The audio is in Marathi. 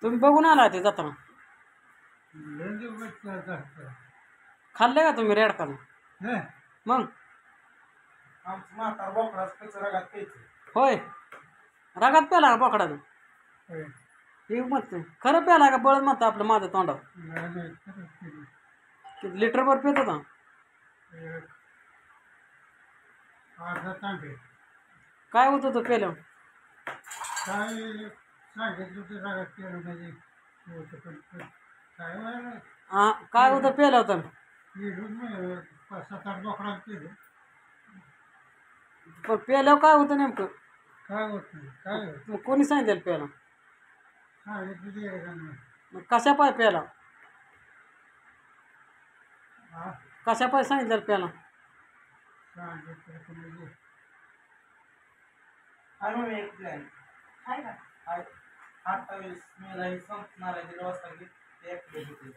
तुम्ही बघून आला ते जाताना खाल्ले का तुम्ही रेडका मग आमचं म्हातार बोकडाच कचरा रगात प्यायचं. होय रागात प्याला का बोकडानं हे मत खरं प्याला का बळ म्हणतं आपलं माझं तोंडात किती लिटरभर पित होता अर्धा तांबे काय होत होतं पेलं काय सांगितलं होतं रगात प्यायला म्हणजे होतं पण काय व्हायला हा काय होतं पेलं होतं पिढून 5-7-8 बोकडात पिढू पण पेल्यावर काय होतं नेमकं काय होत नाही काय होत मग कोणी सांगितलं प्याला सांगितलं ते एखादं मग कशा पाय प्याला हा कशा पाय सांगितलं प्याला सांगितलं तर म्हणजे आणून एक प्लॅन आहे का 28 मेला संपणार आहे 3 वाजता की 1 होते